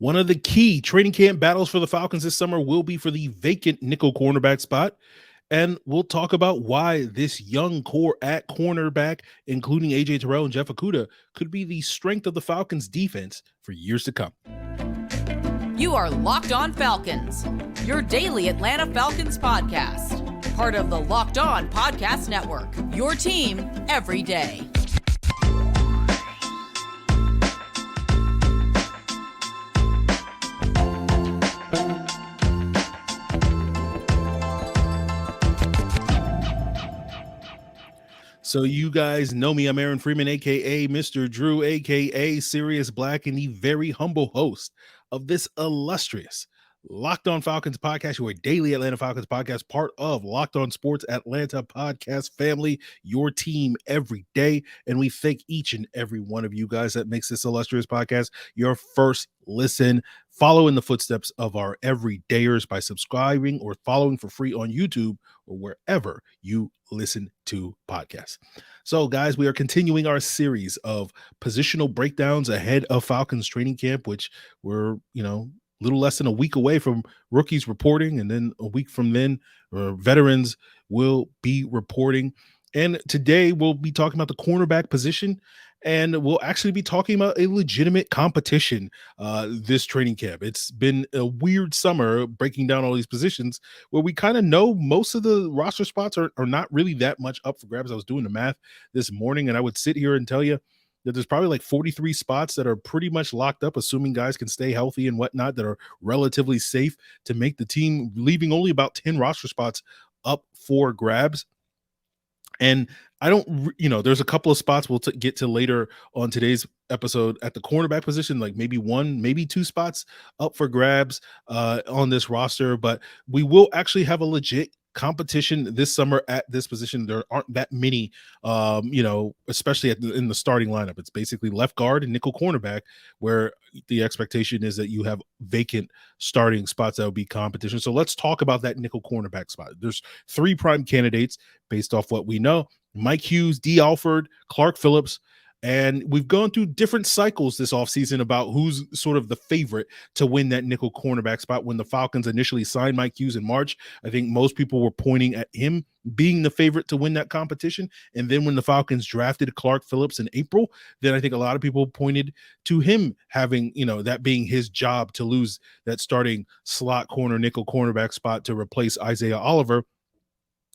One of the key training camp battles for the Falcons this summer will be for the vacant nickel cornerback spot. And we'll talk about why this young core at cornerback, including AJ Terrell and Jeff Okudah, could be the strength of the Falcons defense for years to come. You are Locked On Falcons, your daily Atlanta Falcons podcast. Part of the Locked On Podcast Network, your team every day. So you guys know me. I'm Aaron Freeman, a.k.a. Mr. Drew, a.k.a. Sirius Black, and the very humble host of this illustrious Locked On Falcons podcast, your daily Atlanta Falcons podcast, part of Locked On Sports Atlanta podcast family, your team every day. And we thank each and every one of you guys that makes this illustrious podcast your first listen. Follow in the footsteps of our everydayers by subscribing or following for free on YouTube or wherever you listen to podcasts. So, guys, we are continuing our series of positional breakdowns ahead of Falcons training camp, which we're, little less than a week away from rookies reporting, and then a week from then veterans will be reporting. And today we'll be talking about the cornerback position, and we'll actually be talking about a legitimate competition this training camp. It's been a weird summer breaking down all these positions where we kind of know most of the roster spots are not really that much up for grabs. I was doing the math this morning, and I would sit here and tell you that there's probably like 43 spots that are pretty much locked up, assuming guys can stay healthy and whatnot, that are relatively safe to make the team, leaving only about 10 roster spots up for grabs. And I don't, there's a couple of spots we'll get to later on today's episode at the cornerback position, like maybe one, maybe two spots up for grabs on this roster, but we will actually have a legit competition this summer at this position. There aren't that many, especially in the starting lineup. It's basically left guard and nickel cornerback, where the expectation is that you have vacant starting spots that will be competition. So let's talk about that nickel cornerback spot. There's three prime candidates based off what we know: Mike Hughes, Dee Alford, Clark Phillips. And we've gone through different cycles this offseason about who's sort of the favorite to win that nickel cornerback spot. When the Falcons initially signed Mike Hughes in March, I think most people were pointing at him being the favorite to win that competition. And then when the Falcons drafted Clark Phillips in April, then I think a lot of people pointed to him having, that being his job to lose that starting slot corner nickel cornerback spot to replace Isaiah Oliver.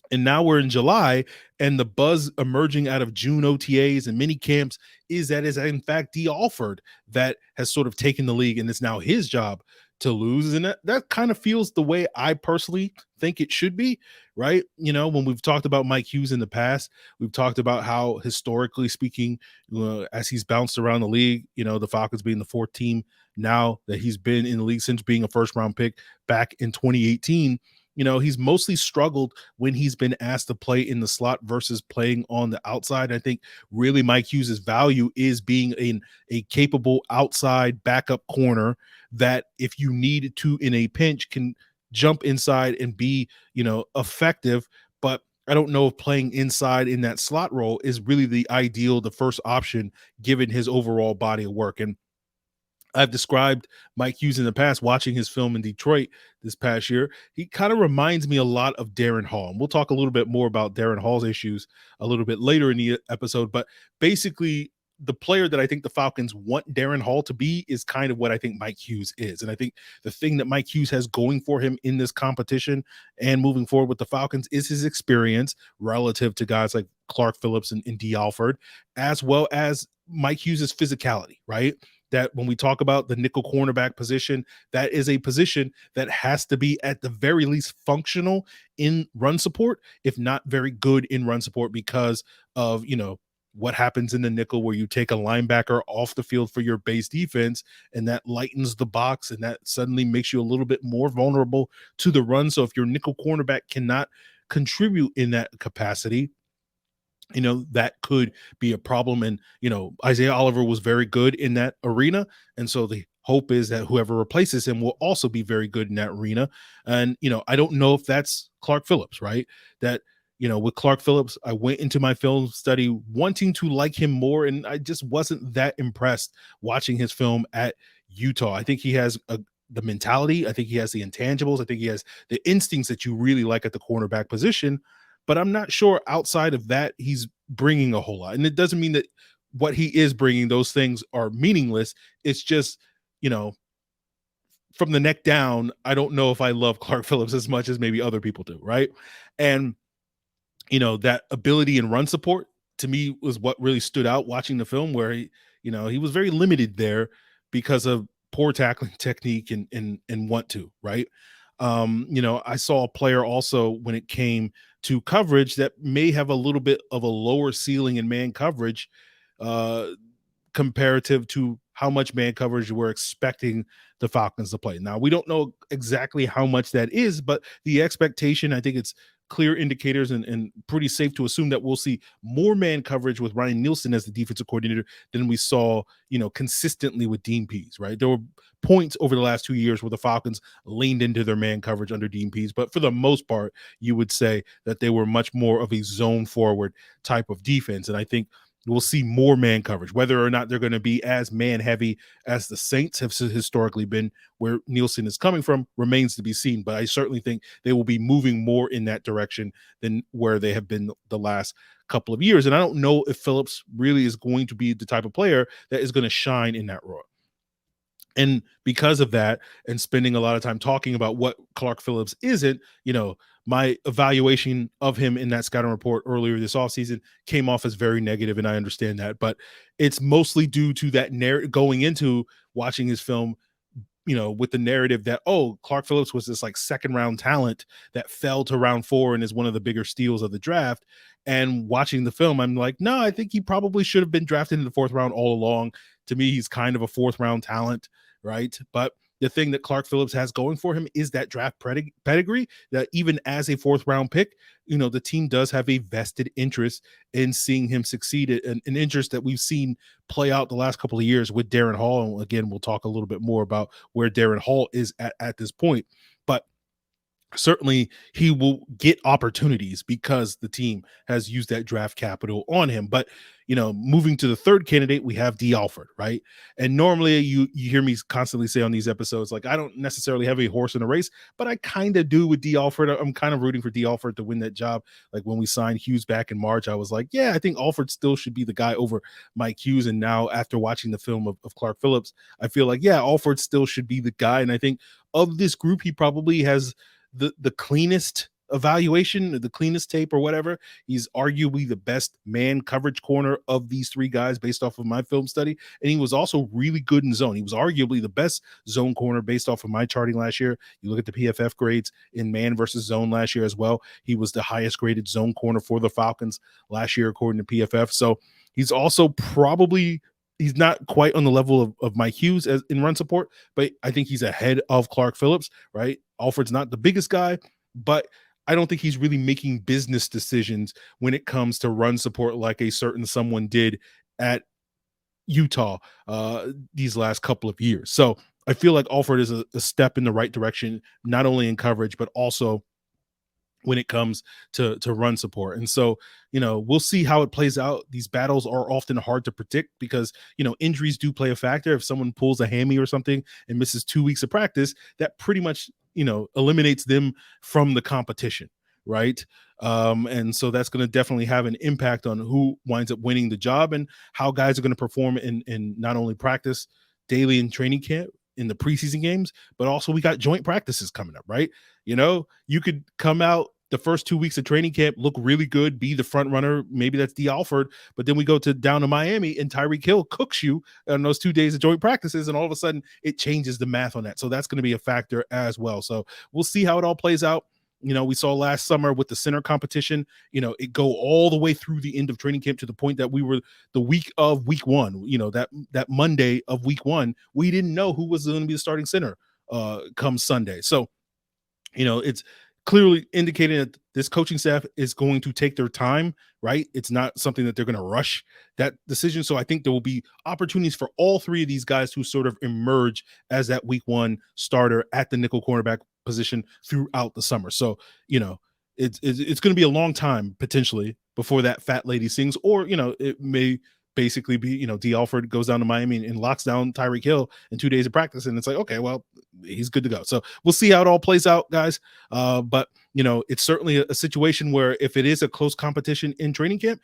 And now we're in July, and the buzz emerging out of June OTAs and mini camps is that is in fact Dee Alford that has sort of taken the league, and it's now his job to lose. And that kind of feels the way I personally think it should be, right? When we've talked about Mike Hughes in the past, we've talked about how historically speaking, as he's bounced around the league, the Falcons being the fourth team now that he's been in the league since being a first round pick back in 2018. He's mostly struggled when he's been asked to play in the slot versus playing on the outside. I think really Mike Hughes' value is being a capable outside backup corner that, if you need to in a pinch, can jump inside and be, effective. But I don't know if playing inside in that slot role is really the first option, given his overall body of work. And I've described Mike Hughes in the past, watching his film in Detroit this past year. He kind of reminds me a lot of Darren Hall. And we'll talk a little bit more about Darren Hall's issues a little bit later in the episode. But basically, the player that I think the Falcons want Darren Hall to be is kind of what I think Mike Hughes is. And I think the thing that Mike Hughes has going for him in this competition and moving forward with the Falcons is his experience relative to guys like Clark Phillips and Dee Alford, as well as Mike Hughes' physicality, right? That when we talk about the nickel cornerback position, that is a position that has to be at the very least functional in run support, if not very good in run support, because of, what happens in the nickel, where you take a linebacker off the field for your base defense, and that lightens the box, and that suddenly makes you a little bit more vulnerable to the run. So if your nickel cornerback cannot contribute in that capacity, that could be a problem. And, Isaiah Oliver was very good in that arena. And so the hope is that whoever replaces him will also be very good in that arena. And, I don't know if that's Clark Phillips, right? That, with Clark Phillips, I went into my film study wanting to like him more, and I just wasn't that impressed watching his film at Utah. I think he has the mentality. I think he has the intangibles. I think he has the instincts that you really like at the cornerback position. But I'm not sure outside of that he's bringing a whole lot. And it doesn't mean that what he is bringing, those things are meaningless. It's just, you know, from the neck down, I don't know if I love Clark Phillips as much as maybe other people do, right? And you know, that ability and run support to me was what really stood out watching the film, where he, you know, he was very limited there because of poor tackling technique and want to, right? You know, I saw a player also when it came to coverage that may have a little bit of a lower ceiling in man coverage, uh, comparative to how much man coverage we're expecting the Falcons to play. Now, we don't know exactly how much that is, but the expectation, I think it's clear indicators and pretty safe to assume that we'll see more man coverage with Ryan Nielsen as the defensive coordinator than we saw, you know, consistently with Dean Pease, right? There were points over the last 2 years where the Falcons leaned into their man coverage under Dean Pease, but for the most part, you would say that they were much more of a zone forward type of defense. And I think we'll see more man coverage. Whether or not they're going to be as man heavy as the Saints have historically been, where Nielsen is coming from, remains to be seen. But I certainly think they will be moving more in that direction than where they have been the last couple of years. And I don't know if Phillips really is going to be the type of player that is going to shine in that role. And because of that, and spending a lot of time talking about what Clark Phillips isn't, you know, my evaluation of him in that scouting report earlier this offseason came off as very negative, and I understand that. But it's mostly due to that narrative going into watching his film, you know, with the narrative that, oh, Clark Phillips was this like second round talent that fell to round 4 and is one of the bigger steals of the draft. And watching the film, I'm like, no, I think he probably should have been drafted in the 4th round all along. To me, he's kind of a 4th round talent, right? But the thing that Clark Phillips has going for him is that draft pedigree, that even as a 4th round pick, you know, the team does have a vested interest in seeing him succeed, an interest that we've seen play out the last couple of years with Darren Hall. And again, we'll talk a little bit more about where Darren Hall is at this point. But certainly he will get opportunities because the team has used that draft capital on him. But, you know, moving to the third candidate, we have Dee Alford, right? And normally you hear me constantly say on these episodes, like, I don't necessarily have a horse in a race, but I kind of do with Dee Alford. I'm kind of rooting for Dee Alford to win that job. Like when we signed Hughes back in March, I was like, yeah, I think Alford still should be the guy over Mike Hughes. And now after watching the film of Clark Phillips, I feel like, yeah, Alford still should be the guy. And I think of this group, he probably has the cleanest evaluation, the cleanest tape or whatever. He's arguably the best man coverage corner of these 3 guys based off of my film study. And he was also really good in zone. He was arguably the best zone corner based off of my charting last year. You look at the PFF grades in man versus zone last year as well. He was the highest graded zone corner for the Falcons last year, according to PFF. So he's also probably, he's not quite on the level of Mike Hughes as in run support, but I think he's ahead of Clark Phillips, right? Alford's not the biggest guy, but I don't think he's really making business decisions when it comes to run support like a certain someone did at Utah these last couple of years. So I feel like Alford is a step in the right direction, not only in coverage, but also when it comes to run support. And so, you know, we'll see how it plays out. These battles are often hard to predict because, you know, injuries do play a factor. If someone pulls a hammy or something and misses 2 weeks of practice, that pretty much, you know, eliminates them from the competition, right? And so that's going to definitely have an impact on who winds up winning the job and how guys are going to perform in not only practice daily in training camp, in the preseason games, but also we got joint practices coming up, right? You know, you could come out the first 2 weeks of training camp, look really good, be the front runner. Maybe that's Dee Alford, but then we go down to Miami and Tyreek Hill cooks you on those 2 days of joint practices. And all of a sudden it changes the math on that. So that's going to be a factor as well. So we'll see how it all plays out. You know, we saw last summer with the center competition, you know, it go all the way through the end of training camp to the point that we were the week of week 1, you know, that Monday of week 1, we didn't know who was going to be the starting center come Sunday. So, you know, it's clearly indicating that this coaching staff is going to take their time, right? It's not something that they're going to rush that decision. So I think there will be opportunities for all 3 of these guys to sort of emerge as that week 1 starter at the nickel cornerback position throughout the summer. So, you know, it's going to be a long time potentially before that fat lady sings, or, you know, it may basically be, Dee Alford goes down to Miami and locks down Tyreek Hill in 2 days of practice. And it's like, okay, well, he's good to go. So we'll see how it all plays out, guys. But it's certainly a situation where if it is a close competition in training camp,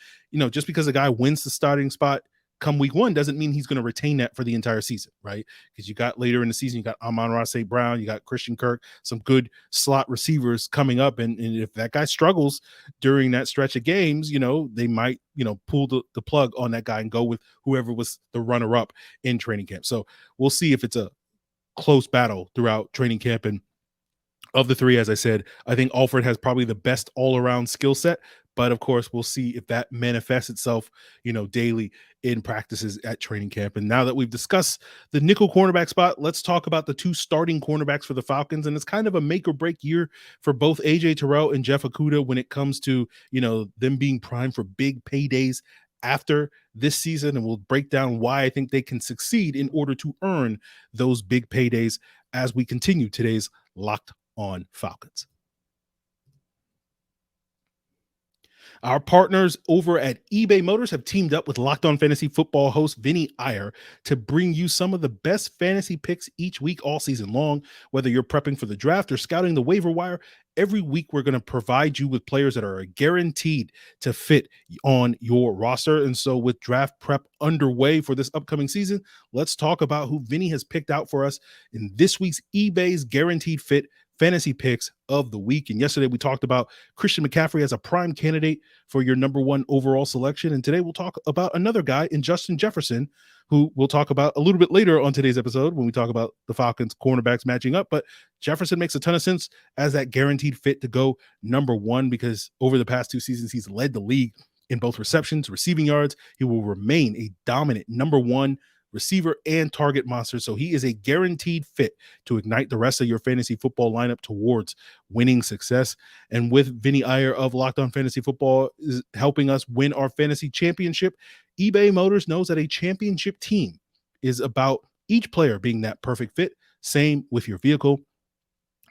just because a guy wins the starting spot come week one doesn't mean he's going to retain that for the entire season, right? Because you got later in the season, you got Amon-Ra St. Brown, you got Christian Kirk, some good slot receivers coming up. And if that guy struggles during that stretch of games, they might, pull the plug on that guy and go with whoever was the runner-up in training camp. So we'll see if it's a close battle throughout training camp. And of the three, as I said, I think Alford has probably the best all-around skill set. But of course, we'll see if that manifests itself, daily in practices at training camp. And now that we've discussed the nickel cornerback spot, let's talk about the two starting cornerbacks for the Falcons. And it's kind of a make or break year for both AJ Terrell and Jeff Okudah when it comes to, them being primed for big paydays after this season. And we'll break down why I think they can succeed in order to earn those big paydays as we continue today's Locked on Falcons. Our partners over at eBay Motors have teamed up with Locked On Fantasy Football host Vinny Iyer to bring you some of the best fantasy picks each week all season long. Whether you're prepping for the draft or scouting the waiver wire, every week we're going to provide you with players that are guaranteed to fit on your roster. And so with draft prep underway for this upcoming season, let's talk about who Vinny has picked out for us in this week's eBay's Guaranteed Fit fantasy picks of the week. And yesterday we talked about Christian McCaffrey as a prime candidate for your number one overall selection. And today we'll talk about another guy in Justin Jefferson, who we'll talk about a little bit later on today's episode when we talk about the Falcons cornerbacks matching up. But Jefferson makes a ton of sense as that guaranteed fit to go number one, because over the past 2 seasons, he's led the league in both receptions, receiving yards. He will remain a dominant number one receiver and target monster. So he is a guaranteed fit to ignite the rest of your fantasy football lineup towards winning success. And with Vinny Iyer of Locked On Fantasy Football is helping us win our fantasy championship, eBay Motors knows that a championship team is about each player being that perfect fit. Same with your vehicle.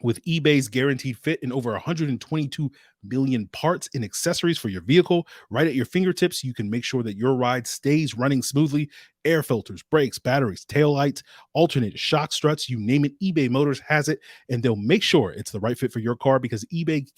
With eBay's Guaranteed Fit and over 122 million parts and accessories for your vehicle right at your fingertips, you can make sure that your ride stays running smoothly. Air filters, brakes, batteries, taillights, alternators, shock struts, you name it, eBay Motors has it, and they'll make sure it's the right fit for your car because eBay's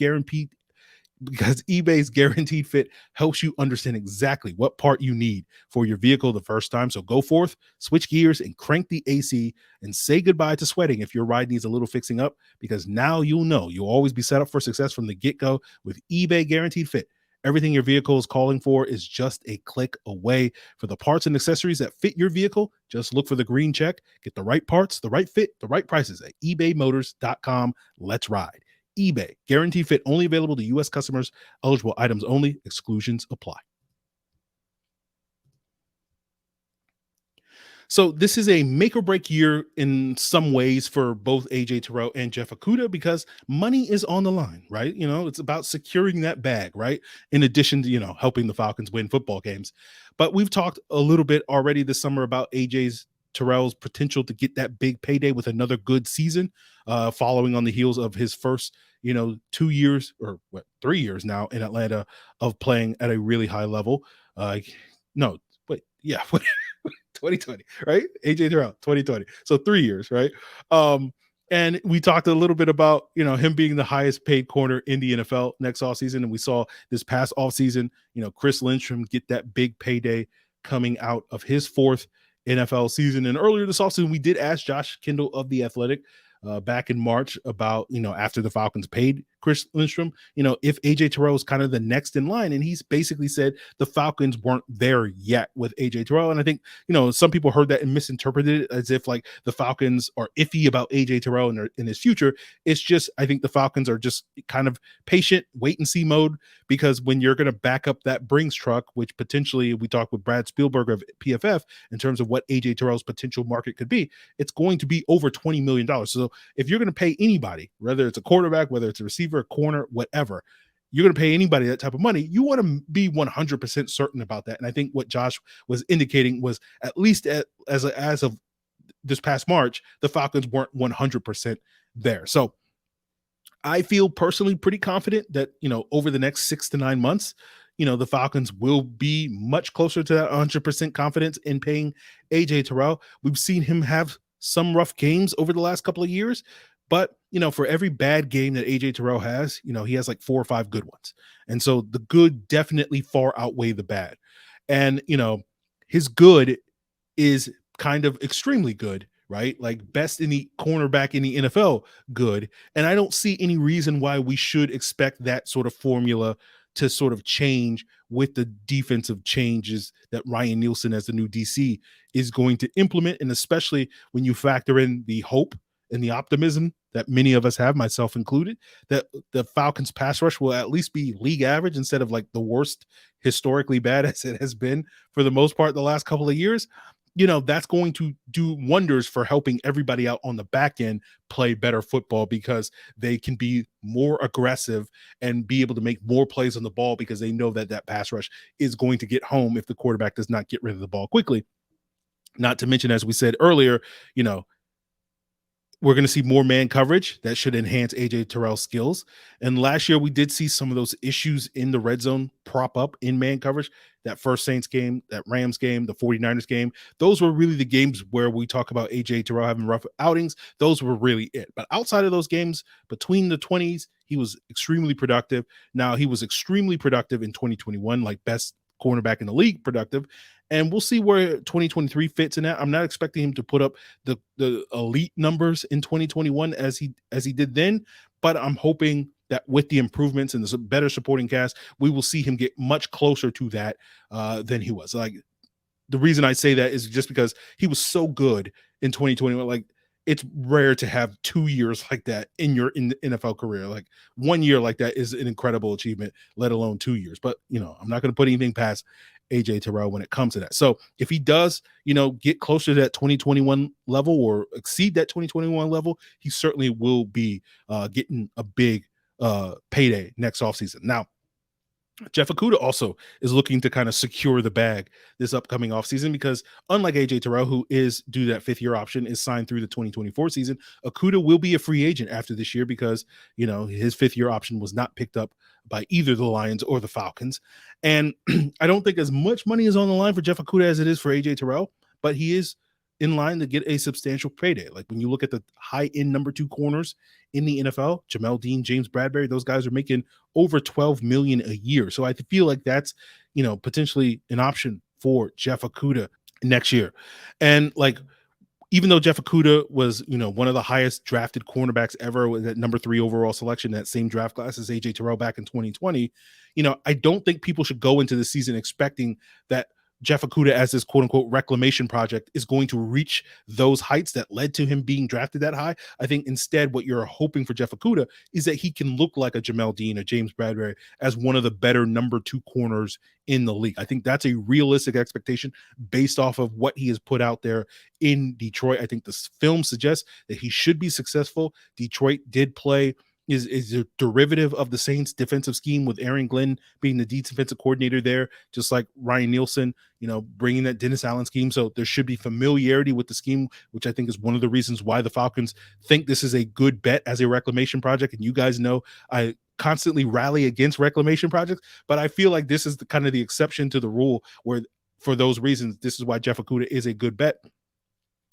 Guaranteed Fit helps you understand exactly what part you need for your vehicle the first time. So go forth, switch gears, and crank the AC and say goodbye to sweating if your ride needs a little fixing up, because now you'll know you'll always be set up for success from the get-go with eBay Guaranteed Fit. Everything your vehicle is calling for is just a click away. For the parts and accessories that fit your vehicle, just look for the green check. Get the right parts, the right fit, the right prices at ebaymotors.com. Let's ride. eBay, Guaranteed Fit, only available to U.S. customers, eligible items only, exclusions apply. So this is a make or break year in some ways for both AJ Terrell and Jeff Okudah because money is on the line, right? It's about securing that bag, right? In addition to, helping the Falcons win football games. But we've talked a little bit already this summer about Terrell's potential to get that big payday with another good season, following on the heels of his first, 2 years or 3 years now in Atlanta of playing at a really high level. 2020, right? AJ Terrell, 2020. So 3 years, right? And we talked a little bit about, him being the highest paid corner in the NFL next offseason. And we saw this past offseason, Chris Lindstrom get that big payday coming out of his fourth NFL season. And earlier this offseason, we did ask Josh Kendall of The Athletic back in March about, after the Falcons paid Chris Lindstrom, if AJ Terrell is kind of the next in line. And he's basically said the Falcons weren't there yet with AJ Terrell. And I think, some people heard that and misinterpreted it as if like the Falcons are iffy about AJ Terrell in his future. It's just, I think the Falcons are just kind of patient, wait and see mode, because when you're going to back up that Brinks truck, which potentially we talked with Brad Spielberg of PFF in terms of what AJ Terrell's potential market could be, it's going to be over $20 million. So if you're going to pay anybody, whether it's a quarterback, whether it's a receiver, a corner, whatever, you're going to pay anybody that type of money. You want to be 100% certain about that. And I think what Josh was indicating was at least as of this past March, the Falcons weren't 100% there. So I feel personally pretty confident that, over the next 6 to 9 months, the Falcons will be much closer to that 100% confidence in paying AJ Terrell. We've seen him have some rough games over the last couple of years, but for every bad game that AJ Terrell has, he has like 4 or 5 good ones. And so the good definitely far outweigh the bad. And his good is kind of extremely good, right? Like best in the cornerback in the NFL good. And I don't see any reason why we should expect that sort of formula to sort of change with the defensive changes that Ryan Nielsen as the new DC is going to implement. And especially when you factor in the hope and the optimism that many of us have, myself included, that the Falcons pass rush will at least be league average instead of like the worst historically bad as it has been for the most part the last couple of years. That's going to do wonders for helping everybody out on the back end play better football, because they can be more aggressive and be able to make more plays on the ball because they know that that pass rush is going to get home if the quarterback does not get rid of the ball quickly. Not to mention, as we said earlier, we're going to see more man coverage that should enhance AJ Terrell's skills. And last year we did see some of those issues in the red zone prop up in man coverage. That first Saints game, that Rams game, the 49ers game, those were really the games where we talk about AJ Terrell having rough outings. Those were really it. But outside of those games, between the 20s, he was extremely productive. Now, he was extremely productive in 2021, like best cornerback in the league productive. And we'll see where 2023 fits in that. I'm not expecting him to put up the elite numbers in 2021 as he did then, but I'm hoping that with the improvements and the better supporting cast, we will see him get much closer to that than he was. Like, the reason I say that is just because he was so good in 2021. Like, it's rare to have 2 years like that in the NFL career. Like, 1 year like that is an incredible achievement, let alone 2 years. But I'm not going to put anything past AJ Terrell when it comes to that. So if he does, get closer to that 2021 level or exceed that 2021 level, he certainly will be getting a big payday next offseason. Now, Jeff Okudah also is looking to kind of secure the bag this upcoming offseason, because unlike AJ Terrell, who is due that 5th-year option, is signed through the 2024 season, Okudah will be a free agent after this year because, his 5th-year option was not picked up by either the Lions or the Falcons. And I don't think as much money is on the line for Jeff Okudah as it is for AJ Terrell, but he is in line to get a substantial payday. Like, when you look at the high-end number 2 corners in the NFL, Jamel Dean, James Bradbury, those guys are making over $12 million a year. So I feel like that's, potentially an option for Jeff Okudah next year. And like, even though Jeff Okudah was, one of the highest drafted cornerbacks ever with that number 3 overall selection, that same draft class as AJ Terrell back in 2020, I don't think people should go into the season expecting that Jeff Okudah, as this quote unquote reclamation project, is going to reach those heights that led to him being drafted that high. I think instead what you're hoping for Jeff Okudah is that he can look like a Jamel Dean or James Bradbury as one of the better number 2 corners in the league. I think that's a realistic expectation based off of what he has put out there in Detroit. I think this film suggests that he should be successful. Detroit did play is a derivative of the Saints defensive scheme, with Aaron Glenn being the defensive coordinator there, just like Ryan Nielsen, bringing that Dennis Allen scheme. So there should be familiarity with the scheme, which I think is one of the reasons why the Falcons think this is a good bet as a reclamation project. And you guys know I constantly rally against reclamation projects, but I feel like this is the kind of the exception to the rule, where for those reasons, this is why Jeff Okudah is a good bet.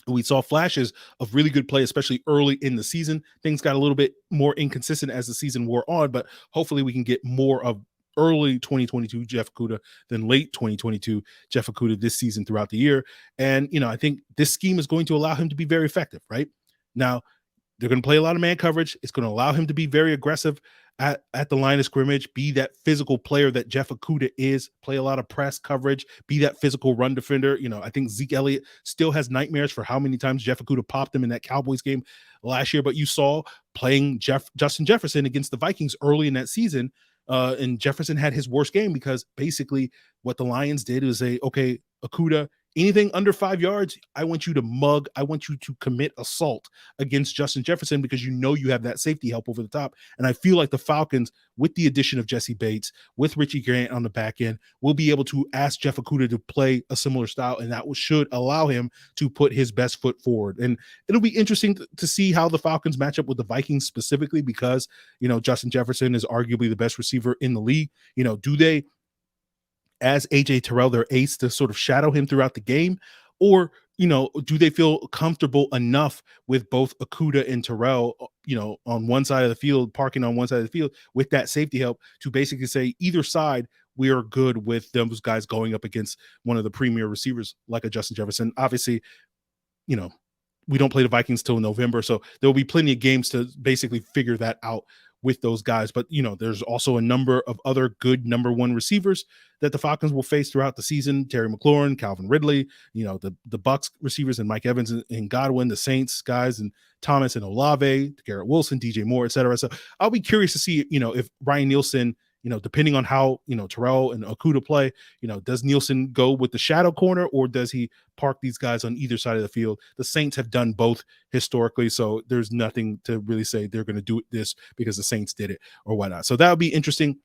We saw flashes of really good play, especially early in the season. Things got a little bit more inconsistent as the season wore on, but hopefully we can get more of early 2022 Jeff Okudah than late 2022 Jeff Okudah this season throughout the year. And, I think this scheme is going to allow him to be very effective, right? Now, they're going to play a lot of man coverage. It's going to allow him to be very aggressive at the line of scrimmage, be that physical player that Jeff Okudah is, play a lot of press coverage, be that physical run defender. I think Zeke Elliott still has nightmares for how many times Jeff Okudah popped him in that Cowboys game last year, but you saw playing Justin Jefferson against the Vikings early in that season, and Jefferson had his worst game because basically what the Lions did was say, okay, Okudah, anything under 5 yards, I want you to mug. I want you to commit assault against Justin Jefferson, because you have that safety help over the top. And I feel like the Falcons, with the addition of Jesse Bates, with Richie Grant on the back end, will be able to ask Jeff Okudah to play a similar style, and that should allow him to put his best foot forward. And it'll be interesting to see how the Falcons match up with the Vikings specifically, because, Justin Jefferson is arguably the best receiver in the league. Do they as AJ Terrell, their ace, to sort of shadow him throughout the game? Or, do they feel comfortable enough with both Okudah and Terrell, on one side of the field, parking on one side of the field with that safety help to basically say either side, we are good with those guys going up against one of the premier receivers like a Justin Jefferson? Obviously, you know, we don't play the Vikings till November, so there will be plenty of games to basically figure that out with those guys. But there's also a number of other good number one receivers that the Falcons will face throughout the season: Terry McLaurin, Calvin Ridley, the Bucks receivers, and Mike Evans and Godwin, the Saints guys, and Thomas and Olave, Garrett Wilson, DJ Moore, etc. So I'll be curious to see, if Ryan Nielsen, depending on how, Terrell and Okudah play, does Nielsen go with the shadow corner, or does he park these guys on either side of the field? The Saints have done both historically, so there's nothing to really say they're going to do this because the Saints did it or whatnot. So that would be interesting.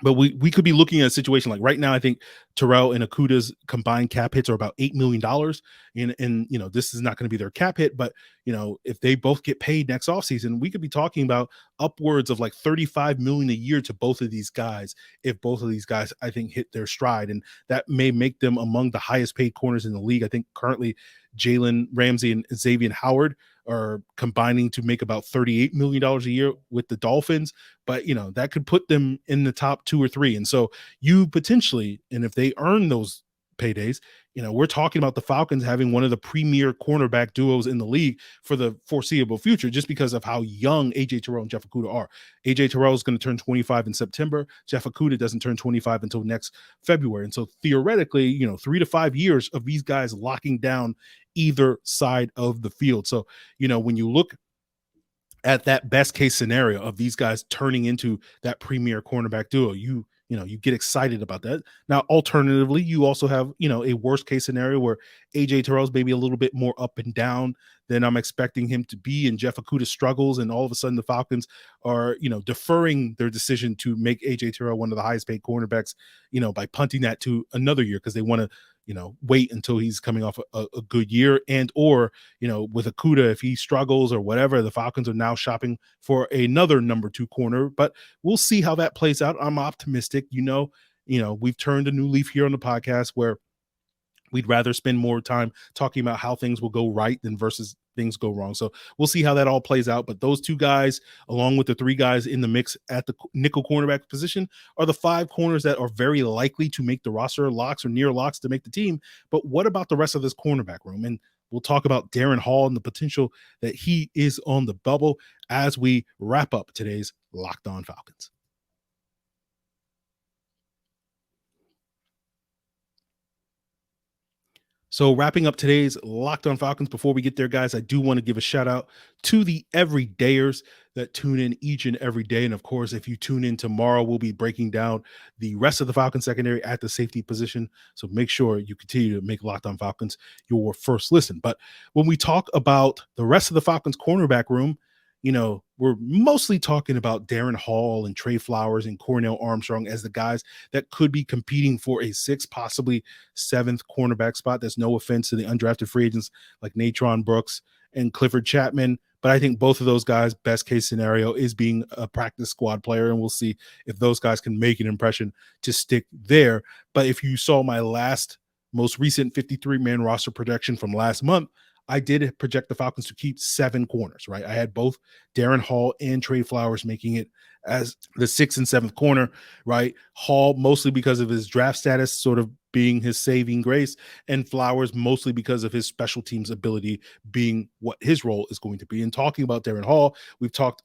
But we could be looking at a situation like right now. I think Terrell and Okudah's combined cap hits are about $8 million. And this is not going to be their cap hit, but if they both get paid next offseason, we could be talking about upwards of like $35 million a year to both of these guys. If both of these guys, I think, hit their stride, and that may make them among the highest paid corners in the league. I think currently Jalen Ramsey and Xavier Howard are combining to make about $38 million a year with the Dolphins. But, that could put them in the top 2 or 3. And so you potentially, and if they earn those paydays, we're talking about the Falcons having one of the premier cornerback duos in the league for the foreseeable future, just because of how young AJ Terrell and Jeff Okudah are. AJ Terrell is going to turn 25 in September. Jeff Okudah doesn't turn 25 until next February. And so theoretically, 3 to 5 years of these guys locking down either side of the field. So, when you look at that best case scenario of these guys turning into that premier cornerback duo, you get excited about that. Now, alternatively, you also have, a worst case scenario where AJ Terrell's maybe a little bit more up and down than I'm expecting him to be, and Jeff Okudah struggles, and all of a sudden the Falcons are, deferring their decision to make AJ Terrell one of the highest paid cornerbacks, by punting that to another year because they want to, wait until he's coming off a good year. And or with Okudah, if he struggles or whatever, the Falcons are now shopping for another number 2 corner. But we'll see how that plays out. I'm optimistic. We've turned a new leaf here on the podcast where we'd rather spend more time talking about how things will go right than versus things go wrong. So we'll see how that all plays out. But those 2 guys, along with the 3 guys in the mix at the nickel cornerback position, are the 5 corners that are very likely to make the roster locks or near locks to make the team. But what about the rest of this cornerback room? And we'll talk about Darren Hall and the potential that he is on the bubble as we wrap up today's Locked On Falcons. So wrapping up today's Locked On Falcons, before we get there, guys, I do want to give a shout out to the everydayers that tune in each and every day. And of course, if you tune in tomorrow, we'll be breaking down the rest of the Falcons secondary at the safety position. So make sure you continue to make Locked On Falcons your first listen. But when we talk about the rest of the Falcons cornerback room, we're mostly talking about Darren Hall and Tre Flowers and Cornell Armstrong as the guys that could be competing for a 6th, possibly 7th cornerback spot. There's no offense to the undrafted free agents like Natron Brooks and Clifford Chapman, but I think both of those guys, best case scenario, is being a practice squad player, and we'll see if those guys can make an impression to stick there. But if you saw my most recent 53-man roster projection from last month, I did project the Falcons to keep 7 corners, right? I had both Darren Hall and Tre Flowers making it as the 6th and 7th corner, right? Hall mostly because of his draft status sort of being his saving grace, and Flowers mostly because of his special teams ability being what his role is going to be. And talking about Darren Hall, we've talked,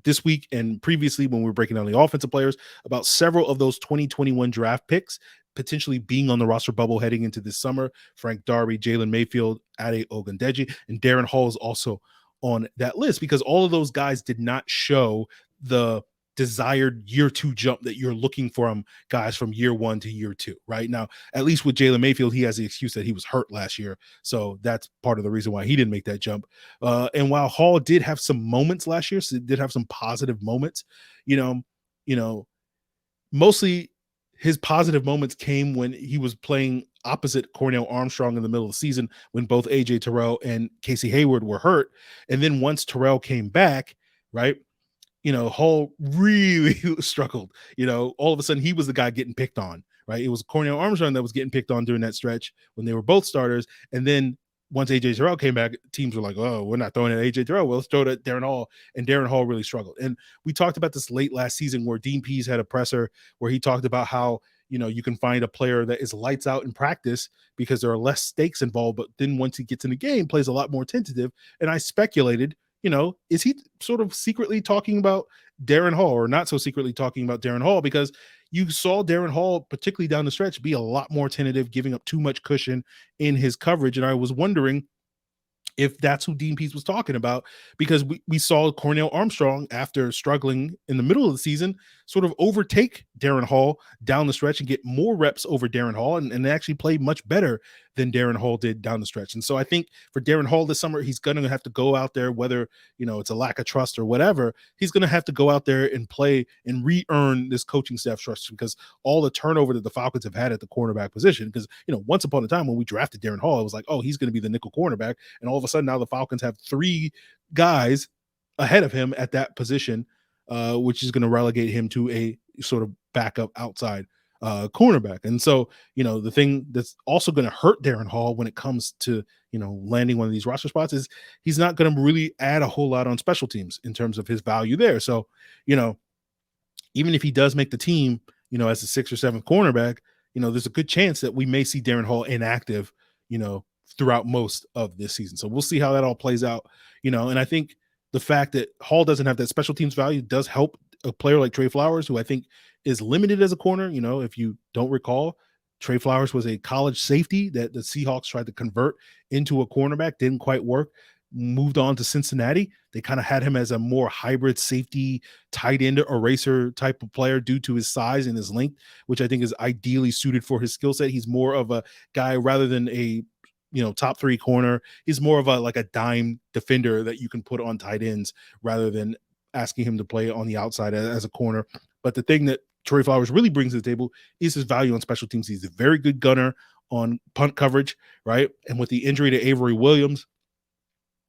this week and previously when we were breaking down the offensive players about several of those 2021 draft picks potentially being on the roster bubble heading into this summer. Frank Darby, Jalen Mayfield, Ade Ogundeji, and Darren Hall is also on that list because all of those guys did not show the desired year 2 jump that you're looking from guys from year 1 to year 2 right now. At least with Jalen Mayfield, he has the excuse that he was hurt last year, so that's part of the reason why he didn't make that jump. And while Hall did have some moments last year, so did have some positive moments, mostly his positive moments came when he was playing opposite Cornell Armstrong in the middle of the season when both AJ Terrell and Casey Hayward were hurt. And then once Terrell came back, right, Hall really struggled. All of a sudden he was the guy getting picked on, right? It was Cornell Armstrong that was getting picked on during that stretch when they were both starters. And then once AJ Terrell came back, teams were like, oh, we're not throwing at AJ Terrell. Well, let's throw it at Darren Hall. And Darren Hall really struggled. And we talked about this late last season where Dean Pease had a presser where he talked about how, you can find a player that is lights out in practice because there are less stakes involved, but then once he gets in the game, plays a lot more tentative. And I speculated, is he sort of secretly talking about Darren Hall or not so secretly talking about Darren Hall? Because you saw Darren Hall, particularly down the stretch, be a lot more tentative, giving up too much cushion in his coverage. And I was wondering if that's who Dean Pease was talking about, because we saw Cornell Armstrong, after struggling in the middle of the season, sort of overtake Darren Hall down the stretch and get more reps over Darren Hall and actually play much better than Darren Hall did down the stretch. And so I think for Darren Hall this summer, he's going to have to go out there, whether, it's a lack of trust or whatever, he's going to have to go out there and play and re-earn this coaching staff trust, because all the turnover that the Falcons have had at the cornerback position, because, once upon a time when we drafted Darren Hall, it was like, oh, he's going to be the nickel cornerback. And all of a sudden now the Falcons have 3 guys ahead of him at that position, which is going to relegate him to a sort of backup outside cornerback. And so, the thing that's also going to hurt Darren Hall when it comes to, landing one of these roster spots is he's not going to really add a whole lot on special teams in terms of his value there. So, even if he does make the team, as a 6th or 7th cornerback, there's a good chance that we may see Darren Hall inactive, throughout most of this season. So we'll see how that all plays out, and I think the fact that Hall doesn't have that special teams value does help a player like Tre Flowers, who I think is limited as a corner. If you don't recall, Tre Flowers was a college safety that the Seahawks tried to convert into a cornerback, didn't quite work, moved on to Cincinnati. They kind of had him as a more hybrid safety, tight end eraser type of player due to his size and his length, which I think is ideally suited for his skill set. He's more of a guy rather than a top 3 corner. He's more of a dime defender that you can put on tight ends rather than asking him to play on the outside as a corner. But the thing that Tre Flowers really brings to the table is his value on special teams. He's a very good gunner on punt coverage, right? And with the injury to Avery Williams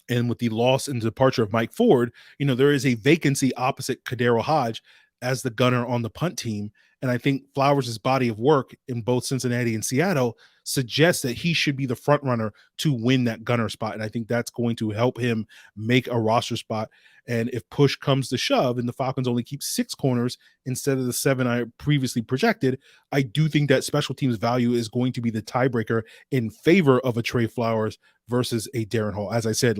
and with the loss and departure of Mike Ford, there is a vacancy opposite Kadero Hodge as the gunner on the punt team. And I think Flowers' body of work in both Cincinnati and Seattle suggests that he should be the front runner to win that gunner spot. And I think that's going to help him make a roster spot. And if push comes to shove and the Falcons only keep 6 corners instead of the 7 I previously projected, I do think that special teams value is going to be the tiebreaker in favor of a Tre Flowers versus a Darren Hall. As I said,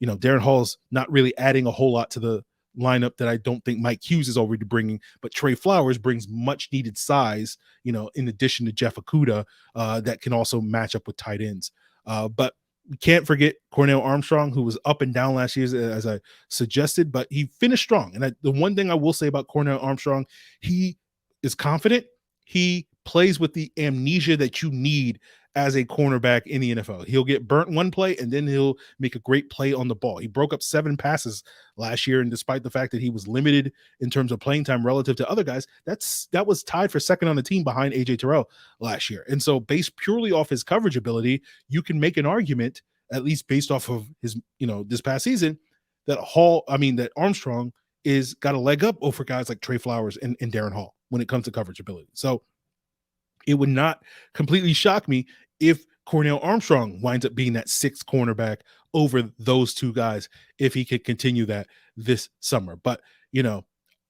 Darren Hall's not really adding a whole lot to the lineup that I don't think Mike Hughes is already bringing, but Tre Flowers brings much needed size, in addition to Jeff Okudah, that can also match up with tight ends. But we can't forget Cornell Armstrong, who was up and down last year, as I suggested, but he finished strong. And the one thing I will say about Cornell Armstrong, he is confident. He plays with the amnesia that you need as a cornerback in the NFL. He'll get burnt one play and then he'll make a great play on the ball. He broke up 7 passes last year, and despite the fact that he was limited in terms of playing time relative to other guys, that was tied for second on the team behind AJ Terrell last year. And so based purely off his coverage ability, you can make an argument, at least based off of his, this past season, that Armstrong is got a leg up over guys like Tre Flowers and Darren Hall when it comes to coverage ability. So it would not completely shock me if Cornell Armstrong winds up being that 6th cornerback over those 2 guys if he could continue that this summer. But,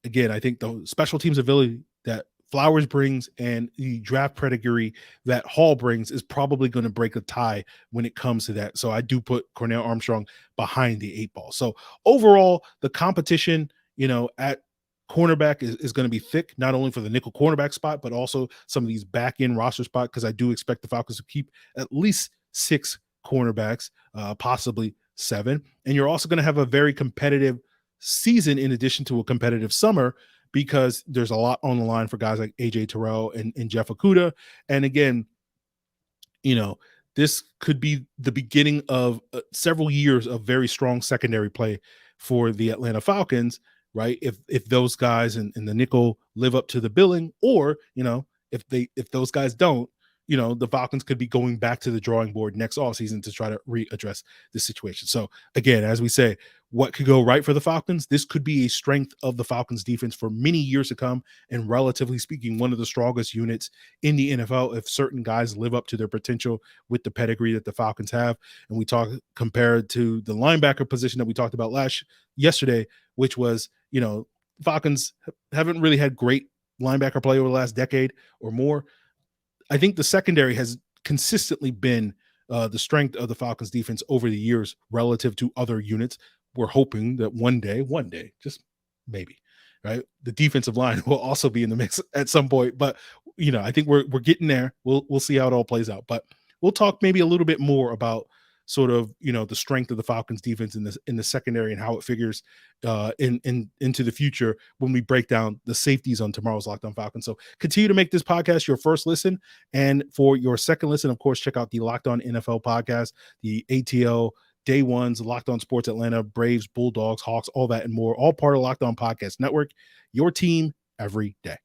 again, I think the special teams ability that Flowers brings and the draft pedigree that Hall brings is probably going to break a tie when it comes to that. So I do put Cornell Armstrong behind the 8 ball. So overall, the competition, at cornerback is going to be thick, not only for the nickel cornerback spot, but also some of these back end roster spot, because I do expect the Falcons to keep at least 6 cornerbacks, possibly 7. And you're also going to have a very competitive season in addition to a competitive summer, because there's a lot on the line for guys like AJ Terrell and Jeff Okudah. And again, this could be the beginning of several years of very strong secondary play for the Atlanta Falcons, right? If those guys in the nickel live up to the billing, or, if those guys don't, the Falcons could be going back to the drawing board next offseason to try to readdress this situation. So again, as we say, what could go right for the Falcons? This could be a strength of the Falcons defense for many years to come, and relatively speaking, one of the strongest units in the NFL if certain guys live up to their potential with the pedigree that the Falcons have. And we talk compared to the linebacker position that we talked about yesterday, which was, Falcons haven't really had great linebacker play over the last decade or more. I think the secondary has consistently been the strength of the Falcons defense over the years relative to other units. We're hoping that one day, just maybe, right, the defensive line will also be in the mix at some point. But I think we're getting there. We'll see how it all plays out. But we'll talk maybe a little bit more about sort of the strength of the Falcons defense in the secondary and how it figures into the future when we break down the safeties on tomorrow's Locked On Falcons. So continue to make this podcast your first listen, and for your second listen, of course, check out the Locked On NFL podcast, the ATL Day Ones, Locked On Sports Atlanta, Braves, Bulldogs, Hawks, all that and more, all part of Locked On Podcast Network. Your team every day.